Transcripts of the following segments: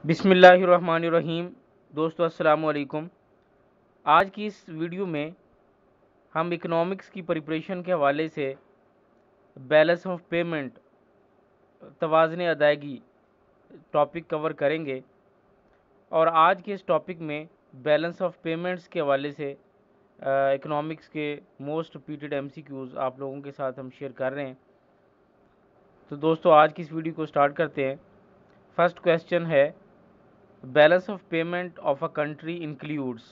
بسم اللہ الرحمن الرحیم۔ دوستو السلام علیکم۔ آج کی اس ویڈیو میں ہم اکنامکس کی پریپریشن کے حوالے سے بیلنس آف پیمنٹ توازن ادائیگی ٹاپک کور کریں گے، اور آج کے اس ٹاپک میں بیلنس آف پیمنٹس کے حوالے سے اکنامکس کے موسٹ ریپیٹڈ MCQs آپ لوگوں کے ساتھ ہم شیئر کر رہے ہیں۔ تو دوستو آج کی اس ویڈیو کو سٹارٹ کرتے ہیں۔ فرسٹ کویسچن ہے، balance of payment of a country includes,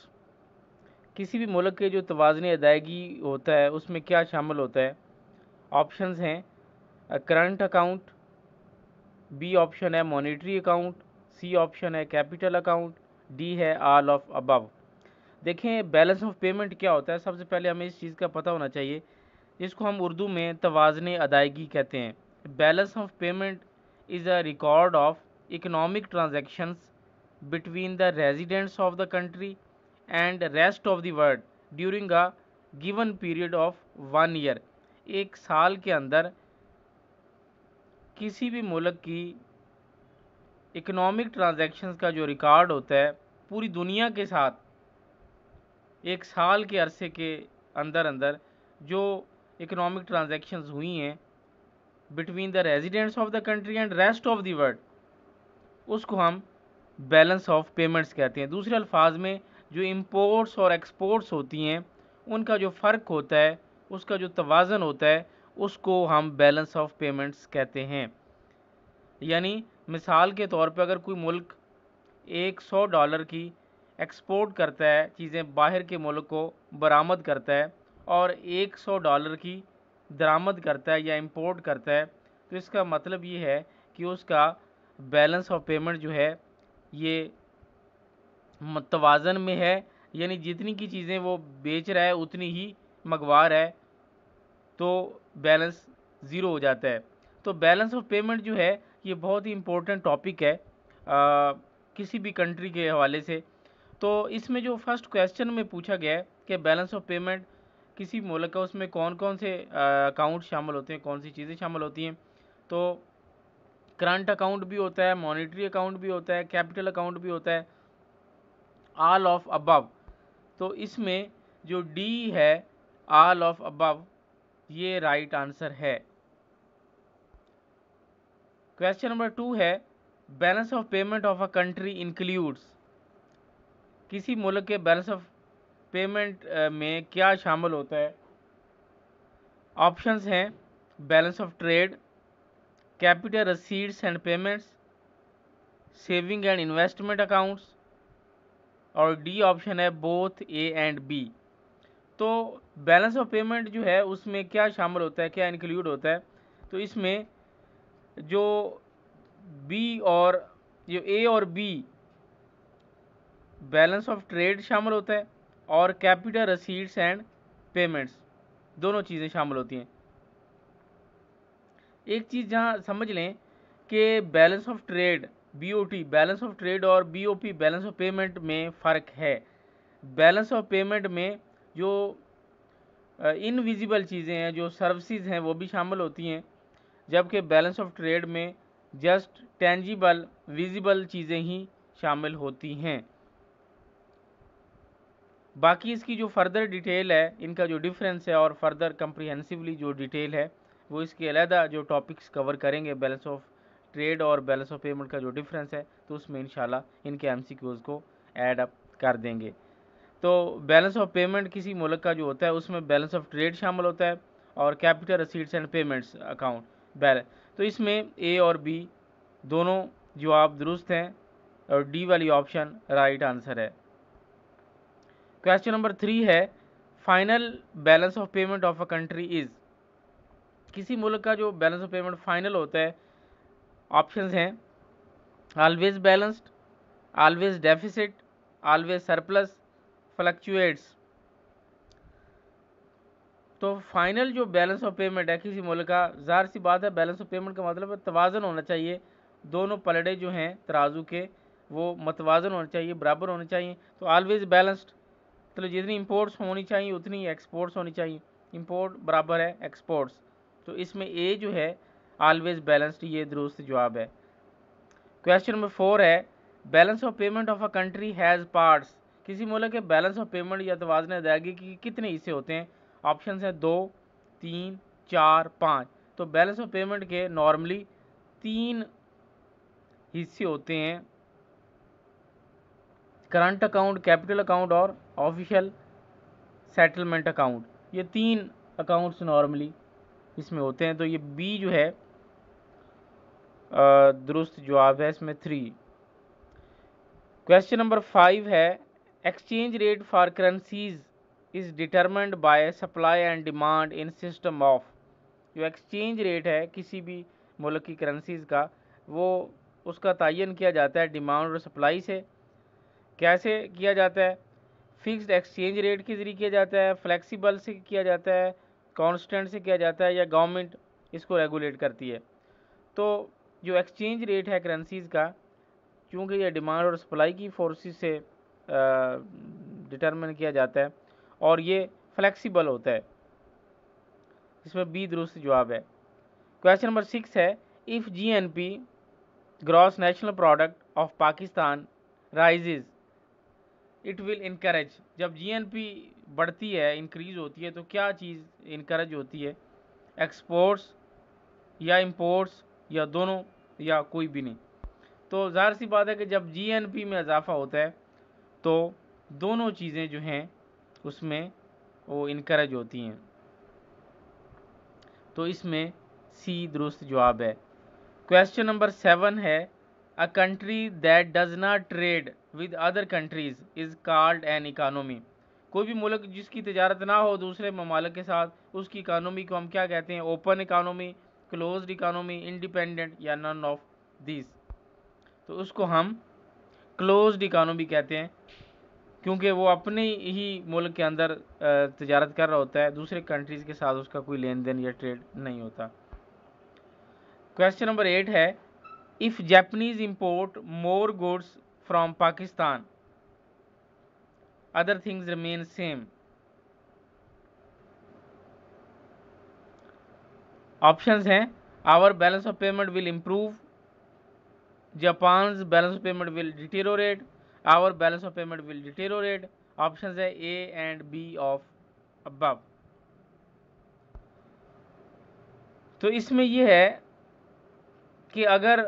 کسی بھی ملک کے جو توازن ادائیگی ہوتا ہے اس میں کیا شامل ہوتا ہے؟ آپشنز ہیں کرنٹ اکاؤنٹ، بی آپشن ہے مانیٹری اکاؤنٹ، سی آپشن ہے کیپٹل اکاؤنٹ، ڈی ہے آل آف ابو۔ دیکھیں بیلنس آف پیمنٹ کیا ہوتا ہے، سب سے پہلے ہمیں اس چیز کا پتہ ہونا چاہیے جس کو ہم اردو میں توازن ادائیگی کہتے ہیں۔ Balance of payment is a record of economic transactions between the residents of the country and rest of the world during a given period of 1 year۔ ایک سال کے اندر کسی بھی ملک کی اکنامک ٹرانزیکشنز کا جو ریکارڈ ہوتا ہے پوری دنیا کے ساتھ ایک سال کے عرصے کے اندر جو اکنامک ٹرانزیکشنز ہوئی ہیں between the residents of the country and rest of the world، اس کو ہم بیلنس آف پیمنٹس کہتے ہیں۔ دوسرے الفاظ میں جو امپورٹس اور ایکسپورٹس ہوتی ہیں ان کا جو فرق ہوتا ہے، اس کا جو توازن ہوتا ہے، اس کو ہم بیلنس آف پیمنٹس کہتے ہیں۔ یعنی مثال کے طور پہ اگر کوئی ملک $100 کی ایکسپورٹ کرتا ہے، چیزیں باہر کے ملک کو برآمد کرتا ہے، اور $100 کی درآمد کرتا ہے یا امپورٹ کرتا ہے، تو اس کا مطلب یہ ہے کہ اس کا بیلنس آف پیمنٹ جو ہے یہ متوازن میں ہے، یعنی جتنی کی چیزیں وہ بیچ رہا ہے اتنی ہی منگوا رہا ہے، تو بیلنس زیرو ہو جاتا ہے۔ تو بیلنس آف پیمنٹ جو ہے یہ بہت ہی امپورٹنٹ ٹاپک ہے کسی بھی کنٹری کے حوالے سے۔ تو اس میں جو فرسٹ کویسچن میں پوچھا گیا ہے کہ بیلنس آف پیمنٹ کسی ملک کا، اس میں کون کون سے اکاؤنٹ شامل ہوتے ہیں، کون سی چیزیں شامل ہوتی ہیں؟ تو کرنٹ اکاؤنٹ بھی ہوتا ہے، مانیٹری اکاؤنٹ بھی ہوتا ہے، کیپٹل اکاؤنٹ بھی ہوتا ہے، آل آف ابو۔ تو اس میں جو ڈی ہے آل آف ابو یہ رائٹ آنسر ہے۔ کویسچن نمبر 2 ہے، balance of payment of a country includes, کسی ملک کے بیلنس آف پیمنٹ میں کیا شامل ہوتا ہے؟ آپشنز ہیں balance of trade, capital receipts and payments, saving and investment accounts, اور ڈی آپشن ہے بوتھ اے اینڈ بی۔ تو بیلنس آف پیمنٹ جو ہے اس میں کیا شامل ہوتا ہے، کیا انکلیوڈ ہوتا ہے؟ تو اس میں جو اے اور بی بیلنس آف ٹریڈ شامل ہوتا ہے، اور کیپٹل ریسیٹس اینڈ پیمنٹس دونوں چیزیں شامل ہوتی ہیں۔ ایک چیز جہاں سمجھ لیں کہ balance of trade BOT balance of trade اور BOP بیلنس آف پیمنٹ میں فرق ہے۔ بیلنس آف پیمنٹ میں جو انویزیبل چیزیں ہیں، جو سروسز ہیں وہ بھی شامل ہوتی ہیں، جبکہ بیلنس آف ٹریڈ میں جسٹ ٹینجیبل ویزیبل چیزیں ہی شامل ہوتی ہیں۔ باقی اس کی جو فردر ڈیٹیل ہے، ان کا جو ڈیفرنس ہے اور فردر کمپریہنسولی جو ڈیٹیل ہے وہ اس کے علیحدہ جو ٹاپکس کور کریں گے، بیلنس آف ٹریڈ اور بیلنس آف پیمنٹ کا جو ڈیفرنس ہے، تو اس میں انشاءاللہ ان کے MCQs کو ایڈ اپ کر دیں گے۔ تو بیلنس آف پیمنٹ کسی ملک کا جو ہوتا ہے اس میں بیلنس آف ٹریڈ شامل ہوتا ہے اور capital receipts and payments account تو اس میں اے اور بی دونوں جواب درست ہیں، اور ڈی والی آپشن رائٹ آنسر ہے۔ کویسچن نمبر 3 ہے، final balance of payment of a country is, کسی ملک کا جو بیلنس آف پیمنٹ فائنل ہوتا ہے، آپشنز ہیں always balanced, always deficits, always surplus, fluctuates. تو فائنل جو بیلنس آف پیمنٹ ہے کسی ملک کا، ظاہر سی بات ہے بیلنس آف پیمنٹ کا مطلب ہے توازن ہونا چاہیے، دونوں پلڑے جو ہیں ترازو کے وہ متوازن ہونے چاہیے، برابر ہونے چاہیے۔ تو آلویز بیلنسڈ مطلب جتنی امپورٹس ہونی چاہیے اتنی ایکسپورٹس ہونی چاہیے، امپورٹ برابر ہے ایکسپورٹس، تو اس میں اے جو ہے آلویز بیلنسڈ یہ درست جواب ہے۔ کویسچن نمبر 4 ہے، balance of payment of a country has parts. کسی ملک کے بیلنس آف پیمنٹ یا توازن ادائیگی کی کتنے حصے ہوتے ہیں؟ آپشنز ہیں 2 3 4 5. تو بیلنس آف پیمنٹ کے نارملی 3 حصے ہوتے ہیں: کرنٹ اکاؤنٹ، کیپٹل اکاؤنٹ اور آفیشیل سیٹلمنٹ اکاؤنٹ. یہ 3 اکاؤنٹس نارملی اس میں ہوتے ہیں. تو یہ بی جو ہے درست جواب ہے اس میں 3. کویسچن نمبر 5 ہے exchange rate for currencies is determined by supply and demand in system of. جو ایکسچینج ریٹ ہے کسی بھی ملک کی کرنسیز کا، وہ اس کا تعین کیا جاتا ہے ڈیمانڈ اور سپلائی سے. کیسے کیا جاتا ہے؟ فکسڈ ایکسچینج ریٹ کے ذریعے کیا جاتا ہے، فلیکسیبل سے کیا جاتا ہے، کانسٹنٹ سے کیا جاتا ہے، یا گورنمنٹ اس کو ریگولیٹ کرتی ہے. تو جو ایکسچینج ریٹ ہے کرنسیز کا، چونکہ یہ ڈیمانڈ اور سپلائی کی فورسز سے ڈٹرمن کیا جاتا ہے اور یہ فلیکسیبل ہوتا ہے. اس میں بی درست جواب ہے. کویسچن نمبر 6 ہے if G N P gross national product of Pakistan rises it will encourage. جب جی این پی بڑھتی ہے، انکریز ہوتی ہے، تو کیا چیز انکریج ہوتی ہے؟ ایکسپورٹس یا امپورٹس یا دونوں یا کوئی بھی نہیں؟ تو ظاہر سی بات ہے کہ جب جی این پی میں اضافہ ہوتا ہے تو دونوں چیزیں جو ہیں اس میں وہ انکریج ہوتی ہیں. تو اس میں سی درست جواب ہے. کویسچن نمبر 7 ہے a country that does not trade with other countries is called an economy. کوئی بھی ملک جس کی تجارت نہ ہو دوسرے ممالک کے ساتھ، اس کی اکانومی کو ہم کیا کہتے ہیں؟ Open economy, closed economy, independent یا نن آف دیز. تو اس کو ہم کلوزڈ اکانومی کہتے ہیں، کیونکہ وہ اپنے ہی ملک کے اندر تجارت کر رہا ہوتا ہے، دوسرے کنٹریز کے ساتھ اس کا کوئی لین دین یا ٹریڈ نہیں ہوتا. کویسچن نمبر 8 ہے if Japanese import more goods from Pakistan other things remain same. Options ہیں our balance of payment will improve, Japan's balance of payment will deteriorate, our balance of payment will deteriorate. Options ہے A and B of above. تو اس میں یہ ہے کہ اگر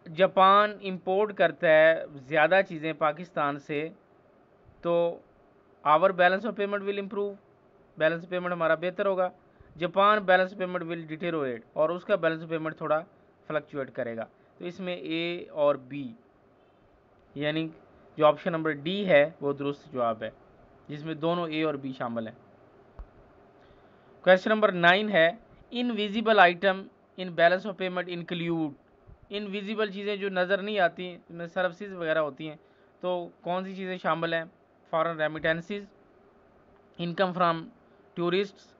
Japan import کرتا ہے زیادہ چیزیں پاکستان سے تو our balance of payment will improve, balance of payment ہمارا بہتر ہوگا. Japan balance of payment will deteriorate, اور اس کا بیلنس آف پیمنٹ تھوڑا فلکچویٹ کرے گا. تو اس میں اے اور بی یعنی جو آپشن نمبر ڈی ہے وہ درست جواب ہے، جس میں دونوں اے اور بی شامل ہیں. کویسچن نمبر 9 ہے invisible item in balance of payment include. Invisible چیزیں جو نظر نہیں آتی ہیں، سروسز وغیرہ ہوتی ہیں، تو کون سی چیزیں شامل ہیں؟ Foreign remittances, income from tourists,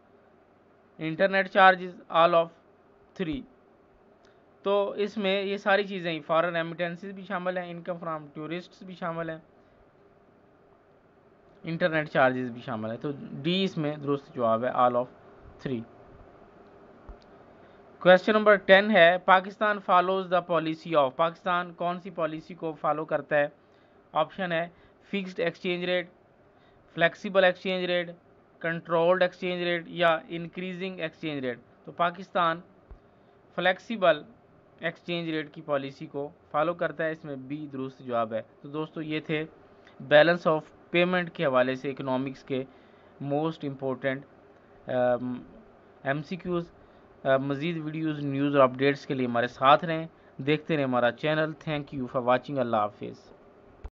internet charges, all of 3. تو اس میں یہ ساری چیزیں فارن ریمیٹنسز بھی شامل ہیں، انکم فرام ٹورسٹس بھی شامل ہیں، انٹرنیٹ چارجز بھی شامل ہیں. تو ڈی اس میں درست جواب ہے، آل آف 3. کویسچن نمبر 10 ہے Pakistan follows the policy of. Pakistan کون سی پالیسی کو فالو کرتا ہے؟ آپشن ہے fixed exchange rate, flexible exchange rate, controlled exchange rate یا انکریزنگ ایکسچینج ریٹ. تو پاکستان فلیکسیبل ایکسچینج ریٹ کی پالیسی کو فالو کرتا ہے، اس میں بی درست جواب ہے. تو دوستو یہ تھے بیلنس آف پیمنٹ کے حوالے سے اکنامکس کے most important M C Qs. مزید ویڈیوز، نیوز اور اپڈیٹس کے لیے ہمارے ساتھ رہیں، دیکھتے رہیں ہمارا channel. Thank you for watching. اللہ حافظ.